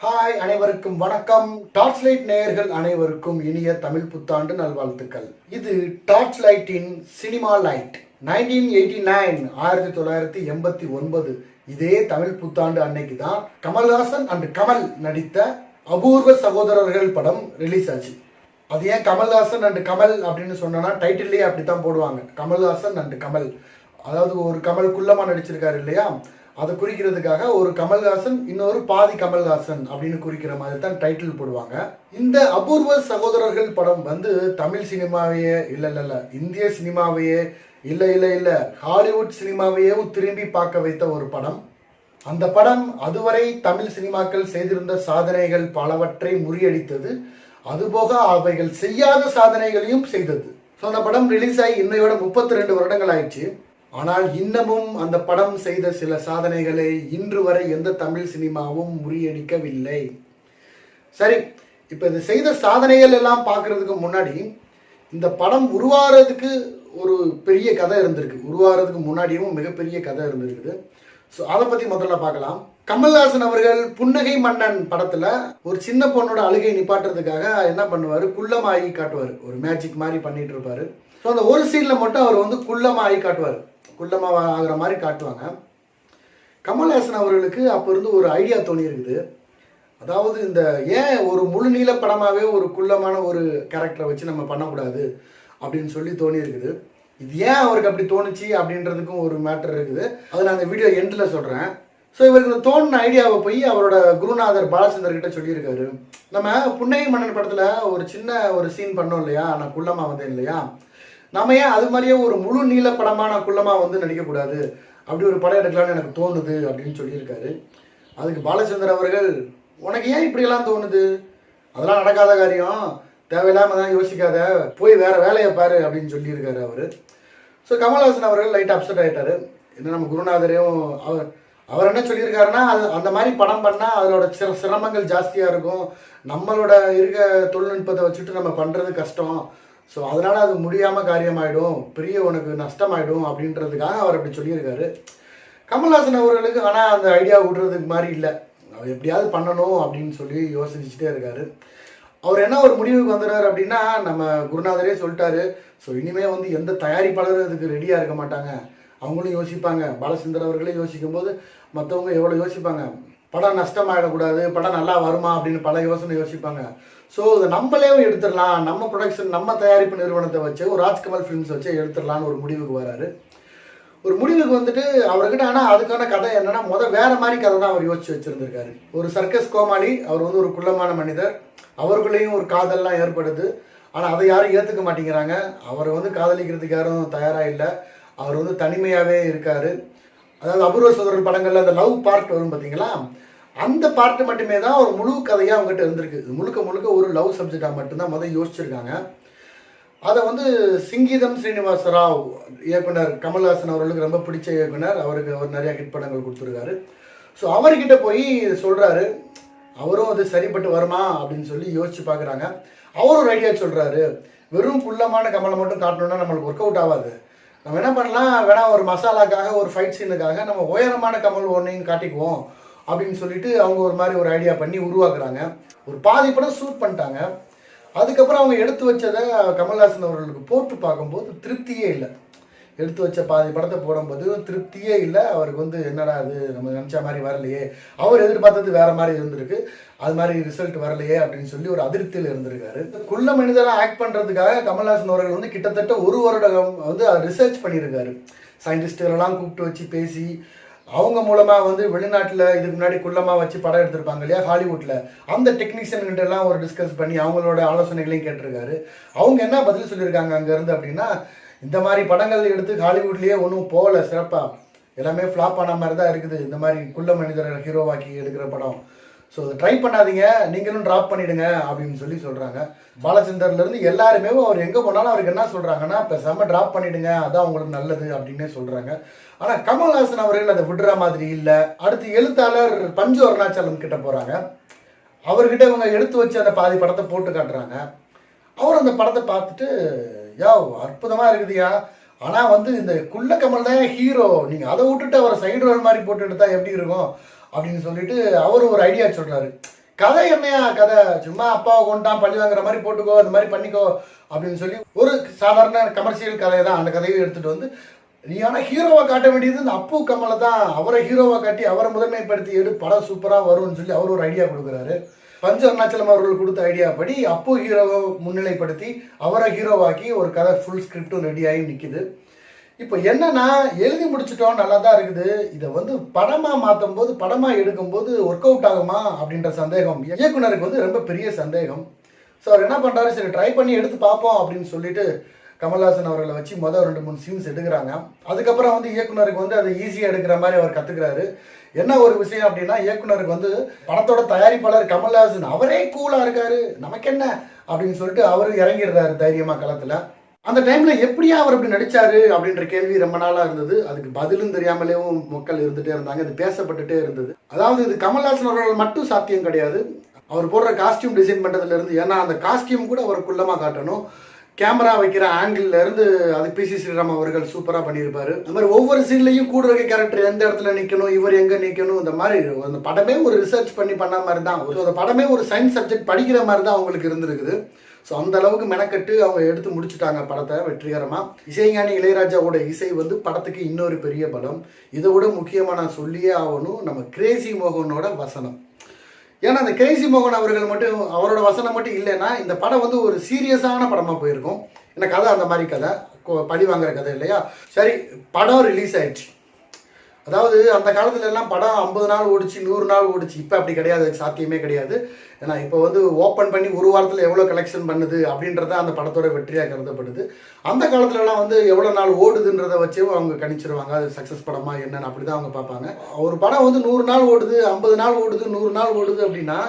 Hi, அனைவருக்கும் வணக்கம். Torch light நேயர்கள் அனைவருக்கும் இனிய தமிழ் புத்தாண்டு நல்வாழ்த்துக்கள். இது டார்ச் லைட்டின் சினிமா லைட் 1989 1989 இதே தமிழ் புத்தாண்டு அன்னைக்கு தான் கமல்ஹாசன் அண்ட் கமல் நடித்த அபூர்வ சகோதரர்கள் படம் ரிலீஸ் ஆச்சு. அது ஏன் கமல்ஹாசன் அண்ட் கமல் அப்படின்னு சொன்னா டைட்டில்லே அப்படித்தான் போடுவாங்க, கமல்ஹாசன் அண்ட் கமல். அதாவது ஒரு கமல் குள்ளமா நடிச்சிருக்காரு இல்லையா, அதை குறிக்கிறதுக்காக ஒரு கமல்ஹாசன் இன்னொரு பாதி கமல்ஹாசன் அப்படின்னு குறிக்கிற மாதிரி தான் டைட்டில் போடுவாங்க. இந்த அபூர்வ சகோதரர்கள் படம் வந்து தமிழ் சினிமாவையே இல்ல இந்திய சினிமாவையே இல்ல ஹாலிவுட் சினிமாவையே திரும்பி பார்க்க வைத்த ஒரு படம். அந்த படம் அதுவரை தமிழ் சினிமாக்கள் செய்திருந்த சாதனைகள் பலவற்றை முறியடித்தது. அதுபோக அவைகள் செய்யாத சாதனைகளையும் செய்தது. ஸோ அந்த படம் ரிலீஸ் ஆகி இன்னையோட 32 வருடங்கள் ஆயிடுச்சு. ஆனால் இன்னமும் அந்த படம் செய்த சில சாதனைகளை இன்று வரை எந்த தமிழ் சினிமாவும் முறியடிக்கவில்லை. சரி, இப்போ இது செய்த சாதனைகள் எல்லாம் பார்க்கறதுக்கு முன்னாடி இந்த படம் உருவாகிறதுக்கு ஒரு பெரிய கதை இருந்திருக்கு. உருவாகிறதுக்கு முன்னாடியும் மிகப்பெரிய கதை இருந்திருக்குது. ஸோ அதை பற்றி முதல்ல பார்க்கலாம். கமல்ஹாசன் அவர்கள் புன்னகை மன்னன் படத்தில் ஒரு சின்ன பொண்ணோட அழுகை நிப்பாட்டுறதுக்காக என்ன பண்ணுவார், குள்ளமாகி காட்டுவார். ஒரு மேஜிக் மாதிரி பண்ணிட்டு இருப்பார். ஸோ அந்த ஒரு சீனில் மட்டும் அவர் வந்து குள்ளமாகி காட்டுவார், குள்ளமாக ஆகிற மாதிரி காட்டுவாங்க. கமல்ஹாசன் அவர்களுக்கு அப்போ இருந்து ஒரு ஐடியா தோணி இருக்குது. அதாவது இந்த ஏன் ஒரு முழு நீள படமாகவே ஒரு குள்ளமான ஒரு கேரக்டரை வச்சு நம்ம பண்ணக்கூடாது அப்படின்னு சொல்லி தோணி இருக்குது. இது ஏன் அவருக்கு அப்படி தோணுச்சு அப்படின்றதுக்கும் ஒரு மேட்டர் இருக்குது. அதை நான் அந்த வீடியோ எண்டில் சொல்கிறேன். ஸோ இவருக்கு இந்த தோணின ஐடியாவை போய் அவரோட குருநாதர் பாலச்சந்தர் கிட்ட சொல்லியிருக்காரு. நம்ம புன்னகை மன்னன் படத்தில் ஒரு சின்ன ஒரு சீன் பண்ணோம் இல்லையா, நான் குள்ளமாக வந்தேன் இல்லையா, நம்ம ஏன் அது மாதிரியே ஒரு முழு நீள படமான குள்ளமாக வந்து நடிக்கக்கூடாது, அப்படி ஒரு படம் எடுக்கலாம்னு எனக்கு தோணுது அப்படின்னு சொல்லியிருக்காரு. அதுக்கு பாலச்சந்தர் அவர்கள், உனக்கு ஏன் இப்படியெல்லாம் தோணுது, அதெல்லாம் நடக்காத காரியம், தேவையில்லாமல் தான் யோசிக்காத, போய் வேற வேலையை பாரு அப்படின்னு சொல்லியிருக்காரு அவர். ஸோ கமல்ஹாசன் அவர்கள் லைட்டாக அப்செட் ஆகிட்டாரு. என்ன நம்ம குருநாதரையும் அவர் என்ன சொல்லியிருக்காருன்னா, அந்த மாதிரி படம் பண்ணால் அதோட சிரமங்கள் ஜாஸ்தியாக இருக்கும், நம்மளோட இருக்க தொழில்நுட்பத்தை வச்சுட்டு நம்ம பண்ணுறது கஷ்டம், ஸோ அதனால் அது முடியாமல் காரியமாயிடும், பெரிய உனக்கு நஷ்டமாயிடும் அப்படின்றதுக்காக அவர் அப்படி சொல்லியிருக்காரு. கமல்ஹாசன் அவர்களுக்கு ஆனால் அந்த ஐடியா விடுறதுக்கு மாதிரி இல்லை, அவர் எப்படியாவது பண்ணணும் அப்படின்னு சொல்லி யோசிச்சுட்டே இருக்காரு. அவர் என்ன ஒரு முடிவுக்கு வந்துடுறாரு அப்படின்னா, நம்ம குருநாதரே சொல்லிட்டாரு, ஸோ இனிமேல் வந்து எந்த தயாரிப்பாளரும் அதுக்கு ரெடியாக இருக்க மாட்டாங்க, அவங்களும் யோசிப்பாங்க. பாலச்சந்தர் அவர்களே யோசிக்கும் போது மற்றவங்க எவ்வளோ யோசிப்பாங்க, படம் நஷ்டமாயிடக்கூடாது, படம் நல்லா வருமா அப்படின்னு பல யோசனை யோசிப்பாங்க. ஸோ இதை நம்மளே எடுத்துடலாம், நம்ம ப்ரொடக்ஷன் நம்ம தயாரிப்பு நிறுவனத்தை வச்சு ஒரு ராஜ்கமல் ஃபிலிம்ஸ் வச்சு எடுத்துடலான்னு ஒரு முடிவுக்கு வராரு. ஒரு முடிவுக்கு வந்துட்டு அவர்கிட்ட, ஆனால் அதுக்கான கதை என்னன்னா வேற மாதிரி கதை தான் அவர் யோசிச்சு வச்சிருந்திருக்காரு. ஒரு சர்க்கஸ் கோமாளி, அவர் வந்து ஒரு குள்ளமான மனிதர், அவருக்குள்ளேயும் ஒரு காதல்லாம் ஏற்படுது, ஆனால் அதை யாரும் ஏற்றுக்க மாட்டேங்கிறாங்க. அவரை வந்து காதலிக்கிறதுக்கு யாரும் தயாராக இல்லை, அவர் வந்து தனிமையாகவே இருக்காரு. அதாவது அபூர்வ சகோதரர்கள் படங்கள்ல அந்த லவ் பார்ட் வரும் பார்த்தீங்களா, அந்த பார்ட் மட்டுமே தான் ஒரு முழு கதையாக அவங்ககிட்ட இருந்திருக்கு. முழுக்க முழுக்க ஒரு லவ் சப்ஜெக்டாக மட்டும்தான் யோசிச்சிருக்காங்க. அதை வந்து சிங்கீதம் ஸ்ரீனிவாச ராவ் இயக்குனர், கமல்ஹாசன் அவர்களுக்கு ரொம்ப பிடிச்ச இயக்குனர், அவர் நிறைய ஹிட் படங்கள் கொடுத்துருக்காரு. ஸோ அவர்கிட்ட போய் சொல்கிறாரு. அவரும் அது சரிப்பட்டு வருமா அப்படின்னு சொல்லி யோசிச்சு பார்க்குறாங்க. அவரும் ஒரு ஐடியா சொல்கிறாரு, வெறும் குள்ளமான கமலை மட்டும் காட்டணுன்னா நம்மளுக்கு ஒர்க் அவுட் ஆகாது, நம்ம என்ன பண்ணலாம், வேணா ஒரு மசாலாக்காக ஒரு ஃபைட் சீனுக்காக நம்ம உயரமான கமல் ஒன்றையும் காட்டிக்குவோம் அப்படின்னு சொல்லிட்டு அவங்க ஒரு மாதிரி ஒரு ஐடியா பண்ணி உருவாக்குறாங்க. ஒரு பாதி படம் ஷூட் பண்ணிட்டாங்க. அதுக்கப்புறம் அவங்க எடுத்து வச்சதை கமல்ஹாசன் அவர்களுக்கு போட்டு பார்க்கும்போது திருப்தியே இல்லை. எடுத்து வச்ச பாதி படத்தை போடும்போது திருப்தியே இல்லை. அவருக்கு வந்து என்னடா அது, நம்ம நினச்ச மாதிரி வரலையே, அவர் எதிர்பார்த்தது வேற மாதிரி இருந்திருக்கு, அது மாதிரி ரிசல்ட் வரலையே அப்படின்னு சொல்லி ஒரு அதிருப்தியில் இருந்திருக்காரு. குள்ள மனிதராக ஆக்ட் பண்ணுறதுக்காக கமல்ஹாசன் அவர்கள் வந்து கிட்டத்தட்ட ஒரு வருடம் வந்து ரிசர்ச் பண்ணியிருக்காரு. சயின்டிஸ்டுகளெல்லாம் கூப்பிட்டு வச்சு பேசி, அவங்க மூலமாக வந்து வெளிநாட்டில் இதுக்கு முன்னாடி குள்ளமாக வச்சு படம் எடுத்திருப்பாங்க இல்லையா ஹாலிவுட்டில், அந்த டெக்னீஷியன்கிட்ட எல்லாம் ஒரு டிஸ்கஸ் பண்ணி அவங்களோட ஆலோசனைகளையும் கேட்டிருக்காரு. அவங்க என்ன பதில் சொல்லியிருக்காங்க அங்கேருந்து அப்படின்னா, இந்த மாதிரி படங்கள் எடுத்து ஹாலிவுட்லேயே ஒன்றும் போகலை சிறப்பாக, எல்லாமே ஃப்ளாப் ஆன மாதிரி தான் இருக்குது இந்த மாதிரி குள்ள மனிதரை ஹீரோவாக்கி எடுக்கிற படம். ஸோ அதை ட்ரை பண்ணாதீங்க, நீங்களும் ட்ராப் பண்ணிவிடுங்க அப்படின்னு சொல்லி சொல்கிறாங்க. பாலச்சந்தர்லேருந்து எல்லாருமே அவர் எங்கே போனாலும் அவருக்கு என்ன சொல்கிறாங்கன்னா, பேசாமல் ட்ராப் பண்ணிவிடுங்க, அதான் உங்களுக்கு நல்லது அப்படின்னே சொல்கிறாங்க. ஆனால் கமல்ஹாசன் அவர்கள் அதை விடுற மாதிரி இல்லை. அடுத்து எழுத்தாளர் பஞ்சு அருணாச்சலம் கிட்ட போகிறாங்க. அவர்கிட்ட இவங்க எடுத்து வச்சு அந்த பாதி படத்தை போட்டு காட்டுறாங்க. அவர் அந்த படத்தை பார்த்துட்டு, அற்புதமாக இருக்குதுயா, ஆனால் வந்து இந்த குள்ள கமல் தான் ஹீரோ, நீங்கள் அதை விட்டுட்டு அவரை சைடு ரோல் மாதிரி போட்டு எடுத்தால் எப்படி இருக்கும் அப்படின்னு சொல்லிட்டு அவர் ஒரு ஐடியா சொல்கிறாரு. கதை என்னையா கதை, சும்மா அப்பாவை கொண்டான் பள்ளி வாங்குற மாதிரி போட்டுக்கோ, இந்த மாதிரி பண்ணிக்கோ அப்படின்னு சொல்லி ஒரு சாதாரண கமர்ஷியல் கதையை தான் அந்த கதையை எடுத்துட்டு வந்து, நீ ஆனால் ஹீரோவை காட்ட வேண்டியது இந்த அப்பு கமலை தான். அவரை ஹீரோவை காட்டி அவரை முதன்மைப்படுத்தி எடு, படம் சூப்பராக வரும்னு சொல்லி அவர் ஒரு ஐடியா கொடுக்குறாரு. பஞ்சு அருணாச்சலம் அவர்கள் கொடுத்த ஐடியா படி அப்பு ஹீரோவை முன்னிலைப்படுத்தி அவரை ஹீரோவாக்கி ஒரு கதை ஃபுல் ஸ்கிரிப்டும் ரெடி ஆகி நிற்கிது. இப்போ என்னன்னா, எழுதி முடிச்சிட்டோம், நல்லா தான் இருக்குது. இதை வந்து படமாக மாற்றும் போது, படமாக எடுக்கும்போது ஒர்க் அவுட் ஆகுமா அப்படின்ற சந்தேகம் இயக்குனருக்கு வந்து ரொம்ப பெரிய சந்தேகம். ஸோ அவர் என்ன பண்ணுறாரு, சரி ட்ரை பண்ணி எடுத்து பார்ப்போம் அப்படின்னு சொல்லிட்டு கமல்ஹாசன் அவர்களை வச்சு மொதல் 2-3 சீன்ஸ் எடுக்கிறாங்க. அதுக்கப்புறம் வந்து இயக்குனருக்கு வந்து அதை ஈஸியாக எடுக்கிற மாதிரி அவர் கற்றுக்கிறாரு. என்ன ஒரு விஷயம் அப்படின்னா, இயக்குனருக்கு வந்து படத்தோட தயாரிப்பாளர் கமல்ஹாசன் அவரே கூலாக இருக்காரு, நமக்கு என்ன அப்படின்னு சொல்லிட்டு அவர் இறங்கிடுறாரு தைரியமாக களத்தில். அந்த டைம்ல எப்படியா அவர் இப்படி நடிச்சாரு அப்படின்ற கேள்வி ரொம்ப நாளா இருந்தது. அதுக்கு பதிலும் தெரியாமலேயும் மக்கள் இருந்துட்டே இருந்தாங்க. இது பேசப்பட்டுட்டே இருந்தது. அதாவது இது கமல்ஹாசன் அவர்கள் மட்டும் சாத்தியம் கிடையாது. அவர் போடுற காஸ்டியூம் டிசைன் பண்றதுல இருந்து, ஏன்னா அந்த காஸ்டியூம் கூட அவர் குள்ளமா காட்டணும், கேமரா வைக்கிற ஆங்கிள் இருந்து அது பி.சி. ஸ்ரீராம் அவர்கள் சூப்பரா பண்ணியிருப்பாரு. அந்த மாதிரி ஒவ்வொரு சீன்லையும் கூட இருக்க கேரக்டர் எந்த இடத்துல நிக்கணும், இவர் எங்க நிக்கணும், இந்த மாதிரி அந்த படமே ஒரு ரிசர்ச் பண்ணி பண்ண மாதிரி தான். அந்த படமே ஒரு சயின்ஸ் சப்ஜெக்ட் படிக்கிற மாதிரி தான் அவங்களுக்கு இருந்திருக்குது. ஸோ அந்த அளவுக்கு மெனக்கட்டு அவங்க எடுத்து முடிச்சுட்டாங்க படத்தை வெற்றிகரமாக. இசைஞானி இளையராஜாவோட இசை வந்து படத்துக்கு இன்னொரு பெரிய பலம். இதை விட முக்கியமாக நான் சொல்லியே ஆகணும், நம்ம கிரேசி மோகனோட வசனம். ஏன்னா அந்த கிரேசி மோகன் அவர்கள் மட்டும், அவரோட வசனம் மட்டும் இல்லைன்னா இந்த படம் வந்து ஒரு சீரியஸான படமாக போயிருக்கும். ஏன்னா கதை அந்த மாதிரி கதை, பழி வாங்குற கதை இல்லையா. சரி, படம் ரிலீஸ் ஆயிடுச்சு. அதாவது அந்த காலத்துல எல்லாம் படம் 50 நாள் ஓடிச்சு, 100 நாள் ஓடிச்சு. இப்போ அப்படி கிடையாது, சாத்தியமே கிடையாது. ஏன்னா இப்போ வந்து ஓப்பன் பண்ணி ஒரு வாரத்தில் எவ்வளோ கலெக்ஷன் பண்ணுது அப்படின்றத அந்த படத்தோட வெற்றியாக கருதப்படுது. அந்த காலத்துலலாம் வந்து எவ்வளோ நாள் ஓடுதுன்றதை வச்சு அவங்க கணிச்சிருவாங்க, அது சக்ஸஸ் படமா என்னன்னு அப்படி தான் அவங்க பார்ப்பாங்க. ஒரு படம் வந்து 100 நாள் ஓடுது, 50 நாள் ஓடுது, 100 நாள் ஓடுது அப்படின்னா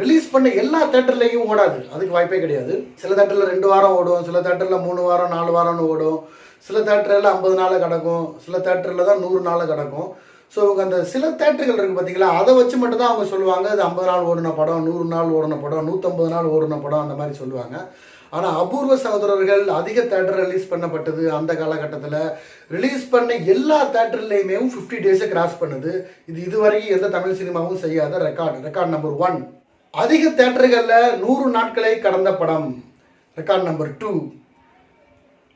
ரிலீஸ் பண்ண எல்லா தேட்டர்லையும் ஓடாது, அதுக்கு வாய்ப்பே கிடையாது. சில தேட்டரில் 2 வாரம் ஓடும், சில தேட்டரில் 3 வாரம் 4 வாரம்னு ஓடும், சில தேட்டரில் 50 நாள் கிடக்கும், சில தேட்டரில் தான் 100 நாள் கிடக்கும். ஸோ அந்த சில தேட்டர்கள் இருக்குது பார்த்தீங்களா, அதை வச்சு மட்டும் தான் அவங்க சொல்லுவாங்க இது 50 நாள் ஓடின படம், 100 நாள் ஓடின படம், 150 நாள் ஓடின படம், அந்த மாதிரி சொல்லுவாங்க. ஆனால் அபூர்வ சகோதரர்கள் அதிக தேட்டர் ரிலீஸ் பண்ணப்பட்டது. அந்த காலகட்டத்தில் ரிலீஸ் பண்ண எல்லா தேட்டர்லையுமே 50 டேஸை கிராஸ் பண்ணுது. இது இதுவரைக்கும் எந்த தமிழ் சினிமாவும் செய்யாத ரெக்கார்ட் நம்பர் 1. அதிக தேட்டர்களில் 100 நாட்களை கடந்த படம் ரெக்கார்ட் நம்பர் 2.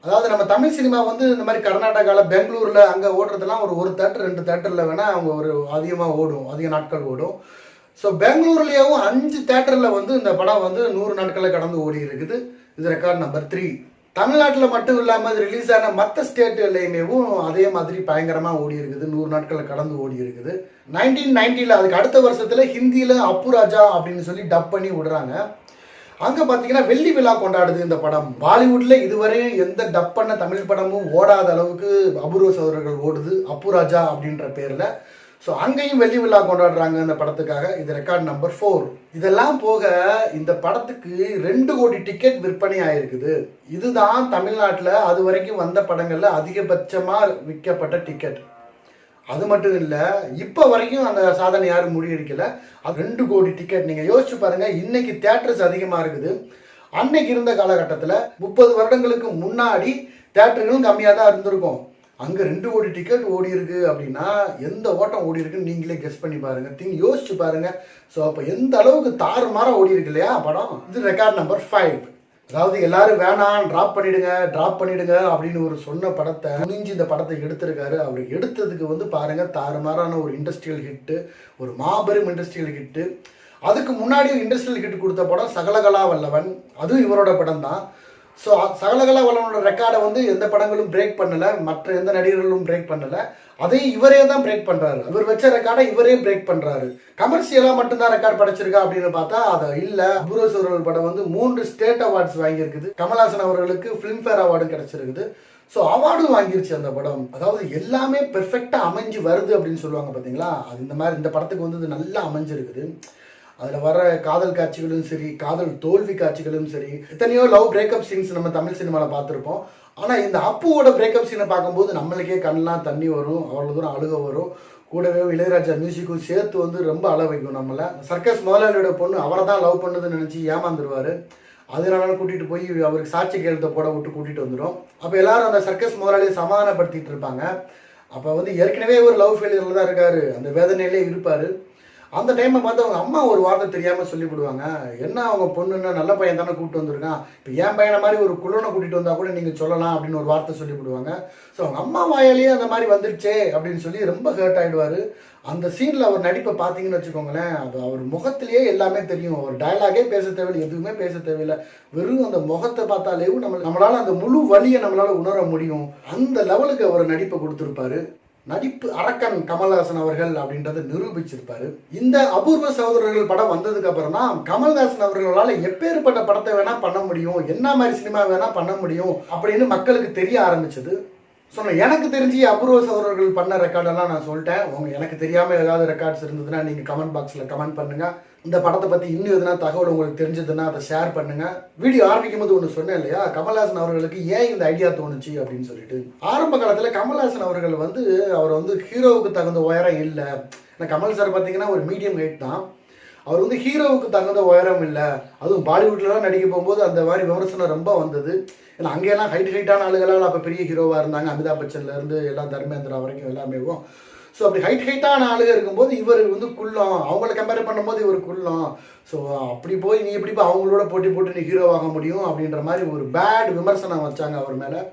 அதாவது நம்ம தமிழ் சினிமா வந்து இந்த மாதிரி கர்நாடகாவில் பெங்களூரில் அங்கே ஓடுறதுலாம் ஒரு தேட்டர் 2 தேட்டரில் வேணால் அவங்க ஒரு அதிகமாக ஓடும், அதிக நாட்கள் ஓடும். ஸோ பெங்களூர்லேயும் 5 தேட்டரில் வந்து இந்த படம் வந்து 100 நாட்களை கடந்து ஓடி இருக்குது. இது ரெக்கார்ட் நம்பர் 3. தமிழ்நாட்டில் மட்டும் இல்லாமல் இது ரிலீஸ் ஆன மற்ற ஸ்டேட்டுலையுமேவும் அதே மாதிரி பயங்கரமாக ஓடி இருக்குது, 100 நாட்களை கடந்து ஓடி இருக்குது. 1990 அதுக்கு அடுத்த வருஷத்தில் ஹிந்தியில் அப்பு ராஜா அப்படின்னு சொல்லி டப் பண்ணி விடுறாங்க. அங்கே பார்த்தீங்கன்னா வெள்ளி விழா கொண்டாடுது இந்த படம். பாலிவுட்டில் இதுவரையும் எந்த டப் பண்ண தமிழ் படமும் ஓடாத அளவுக்கு அபூர்வ சகோதரர்கள் ஓடுது அப்பு ராஜா அப்படின்ற பேரில். ஸோ அங்கேயும் வெள்ளி விழா கொண்டாடுறாங்க இந்த படத்துக்காக. இது ரெக்கார்ட் நம்பர் 4. இதெல்லாம் போக இந்த படத்துக்கு 2 கோடி டிக்கெட் விற்பனை ஆயிருக்குது. இதுதான் தமிழ்நாட்டில் அது வரைக்கும் வந்த படங்களில் அதிகபட்சமாக விற்கப்பட்ட டிக்கெட். அது மட்டும் இல்லை, இப்போ வரைக்கும் அந்த சாதனை யாரும் முறியடிக்கல. அது 2 கோடி டிக்கெட். நீங்கள் யோசிச்சு பாருங்க, இன்னைக்கு தியேட்டர்ஸ் அதிகமாக இருக்குது. அன்னைக்கு இருந்த காலகட்டத்தில் 30 வருடங்களுக்கு முன்னாடி தியேட்டர்களும் கம்மியாக தான் இருந்திருக்கும். அங்கே 2 கோடி டிக்கெட் ஓடி இருக்கு அப்படின்னா எந்த ஓட்டம் ஓடி இருக்குன்னு நீங்களே கெஸ் பண்ணி பாருங்க, யோசிச்சு பாருங்க. ஸோ அப்போ எந்த அளவுக்கு தாறுமாற ஓடி இருக்கு இல்லையா படம். இது ரெக்கார்ட் நம்பர் 5. அதாவது எல்லாரும் வேணாம் ட்ராப் பண்ணிடுங்க அப்படின்னு ஒரு சொன்ன படத்தை துணிஞ்சு இந்த படத்தை எடுத்திருக்காரு. அவர் எடுத்ததுக்கு வந்து பாருங்க, தாறுமாறான ஒரு இண்டஸ்ட்ரியல் ஹிட்டு, ஒரு மாபெரும் இண்டஸ்ட்ரியல் ஹிட்டு. அதுக்கு முன்னாடி இண்டஸ்ட்ரியல் ஹிட் கொடுத்த படம் சகலகலா வல்லவன், அதுவும் இவரோட படம் தான். ஸோ சகலகலா வல்லவனோட ரெக்கார்டை வந்து எந்த படங்களும் பிரேக் பண்ணலை, மற்ற எந்த நடிகர்களும் பிரேக் பண்ணலை. அதையும் இவரே தான் பிரேக் பண்ணுறாரு. இவர் வச்ச ரெக்கார்டை இவரே பிரேக் பண்ணுறாரு. கமர்ஷியலாக மட்டும்தான் ரெக்கார்ட் படைச்சிருக்கா அப்படின்னு பார்த்தா அதை இல்லை. அபூர்வ சகோதரர்கள் படம் வந்து 3 ஸ்டேட் அவார்ட்ஸ் வாங்கியிருக்குது. கமல்ஹாசன் அவர்களுக்கு ஃபிலிம்ஃபேர் அவார்டும் கிடைச்சிருக்குது. ஸோ அவார்டும் வாங்கிருச்சு அந்த படம். அதாவது எல்லாமே பெர்ஃபெக்டாக அமைஞ்சு வருது அப்படின்னு சொல்லுவாங்க பார்த்தீங்களா, அது இந்த மாதிரி இந்த படத்துக்கு வந்து நல்லா அமைஞ்சிருக்குது. அதில் வர காதல் காட்சிகளும் சரி, காதல் தோல்வி காட்சிகளும் சரி, எத்தனையோ லவ் பிரேக்கப் சீன்ஸ் நம்ம தமிழ் சினிமாவில் பார்த்துருப்போம். ஆனால் இந்த அப்புவோட பிரேக்கப் சீனை பார்க்கும்போது நம்மளுக்கே கண்ணெலாம் தண்ணி வரும், அவ்வளோ தூரம் அழுக வரும். கூடவே இளையராஜா மியூசிக்கும் சேர்த்து வந்து ரொம்ப அழ வைக்கும் நம்மளை. சர்க்கஸ் முதலாளியோட பொண்ணு அவரை தான் லவ் பண்ணுதுன்னு நினச்சி ஏமாந்துருவார். அதனால கூட்டிகிட்டு போய் அவருக்கு சாட்சி கையெழுத்தை போட விட்டு கூட்டிகிட்டு வந்துடும். அப்போ எல்லாரும் அந்த சர்க்கஸ் முதலாளியை சமாதானப்படுத்திட்டு இருப்பாங்க. அப்போ வந்து ஏற்கனவே ஒரு லவ் ஃபெயிலியரில் தான் இருக்காரு, அந்த வேதனையிலே இருப்பார். அந்த டைமை பார்த்து அவங்க அம்மா ஒரு வார்த்தை தெரியாமல் சொல்லிவிடுவாங்க, என்ன அவங்க பொண்ணுன்னா நல்ல பையன் தானே கூப்பிட்டு வந்திருக்கான், இப்போ என் பையனை மாதிரி ஒரு குள்ளனை கூட்டிகிட்டு வந்தால் கூட நீங்கள் சொல்லலாம் அப்படின்னு ஒரு வார்த்தை சொல்லிவிடுவாங்க. ஸோ அவங்க அம்மா வாயாலேயே அந்த மாதிரி வந்துடுச்சே அப்படின்னு சொல்லி ரொம்ப ஹர்ட் ஆகிடுவார். அந்த சீனில் அவர் நடிப்பை பார்த்தீங்கன்னு வச்சுக்கோங்களேன், அது அவர் முகத்திலேயே எல்லாமே தெரியும். அவர் டயலாகே பேச தேவையில்லை, எதுவுமே பேச தேவையில்லை, வெறும் அந்த முகத்தை பார்த்தாலே நம்மளால் அந்த முழு வலியை நம்மளால் உணர முடியும். அந்த லெவலுக்கு அவர் நடிப்பை கொடுத்துருப்பாரு. நடிப்பு அரக்கன் கமல்ஹாசன் அவர்கள் அப்படின்றத நிரூபிச்சிருப்பாரு. இந்த அபூர்வ சகோதரர்கள் படம் வந்ததுக்கு அப்புறம் தான் கமல்ஹாசன் அவர்களால் எப்பேற்பட்ட படத்தை வேணா பண்ண முடியும், என்ன மாதிரி சினிமா வேணா பண்ண முடியும் அப்படின்னு மக்களுக்கு தெரிய ஆரம்பிச்சது. சொன்னேன், எனக்கு தெரிஞ்சு அபூர்வ சகோதரர்கள் பண்ண ரெக்கார்டெல்லாம் நான் சொல்லிட்டேன். எனக்கு தெரியாமல் ஏதாவது ரெக்கார்ட்ஸ் இருந்ததுன்னா நீங்கள் கமெண்ட் பாக்ஸில் கமெண்ட் பண்ணுங்கள். இந்த படத்தை பற்றி இன்னும் எதுனா தகவல் உங்களுக்கு தெரிஞ்சதுன்னா அதை ஷேர் பண்ணுங்கள். வீடியோ ஆரம்பிக்கும் போது ஒன்று சொன்னேன் இல்லையா, கமல்ஹாசன் அவர்களுக்கு ஏன் இந்த ஐடியா தோணுச்சு அப்படின்னு சொல்லிட்டு. ஆரம்ப காலத்தில் கமல்ஹாசன் அவர்கள் அவர் ஹீரோவுக்கு தகுந்த உயரம் இல்லை. ஏன்னா கமல் சார் பார்த்தீங்கன்னா ஒரு மீடியம் ஹைட் தான். அவர் ஹீரோவுக்கு தகுந்த உயரம் இல்லை. அதுவும் பாலிவுட்லாம் நடிக்க போகும்போது அந்த மாதிரி விமர்சனம் ரொம்ப வந்தது. ஏன்னா அங்கேயெல்லாம் ஹைட்டான ஆளுகளால் அப்போ பெரிய ஹீரோவாக இருந்தாங்க. அமிதாப் பச்சன்லேருந்து எல்லாம் தர்மேந்திரா வரைக்கும் எல்லாமே. ஸோ அப்படி ஹைட்டான ஆளுக இருக்கும்போது இவர் குள்ளம், அவங்கள கம்பேர் பண்ணும்போது இவர் குள்ளம். ஸோ அப்படி போய் நீ எப்படி அவங்களோட போட்டி போட்டு நீ ஹீரோவாக முடியும் அப்படின்ற மாதிரி ஒரு பேட் விமர்சனம் வச்சாங்க அவர் மேலே.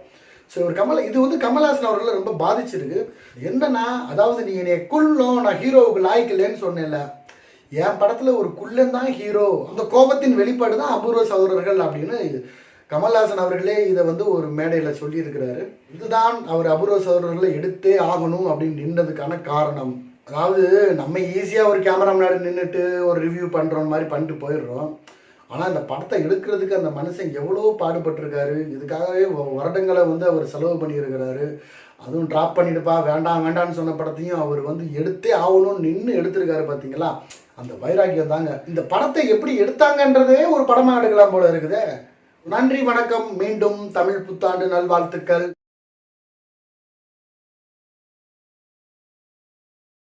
ஸோ இவர் இது கமல்ஹாசன் அவர்களை ரொம்ப பாதிச்சிருக்கு. என்னன்னா, அதாவது நீ என்னை குள்ளம், நான் ஹீரோவுக்கு லாய்க்கலன்னு சொன்னேன்ல, என் படத்தில் ஒரு குள்ளன் தான் ஹீரோ, அந்த கோபத்தின் வெளிப்பாடு தான் அபூர்வ சகோதரர்கள் அப்படின்னு கமல்ஹாசன் அவர்களே இதை ஒரு மேடையில் சொல்லியிருக்கிறாரு. இதுதான் அவர் அபூர்வ சகோதரர்களை எடுத்தே ஆகணும் அப்படின்னு நின்றதுக்கான காரணம். அதாவது நம்ம ஈஸியாக ஒரு கேமரா முன்னாடி நின்றுட்டு ஒரு ரிவ்யூ பண்ணுற மாதிரி பண்ணிட்டு போயிடுறோம். ஆனால் இந்த படத்தை எடுக்கிறதுக்கு அந்த மனுஷன் எவ்வளோ பாடுபட்டிருக்காரு. இதுக்காகவே வருடங்களை அவர் செலவு பண்ணியிருக்கிறாரு. அதுவும் ட்ராப் பண்ணிடுப்பா, வேண்டாம் வேண்டாம்னு சொன்ன படத்தையும் அவர் எடுத்தே ஆகணும்னு நின்று எடுத்திருக்காரு. பார்த்தீங்களா, அந்த வைராக்கியம் தாங்க. இந்த படத்தை எப்படி எடுத்தாங்கன்றதே ஒரு படமாக எடுக்கலாம் போல இருக்குதே. நன்றி, வணக்கம். மீண்டும் தமிழ் புத்தாண்டு நல்வாழ்த்துக்கள்.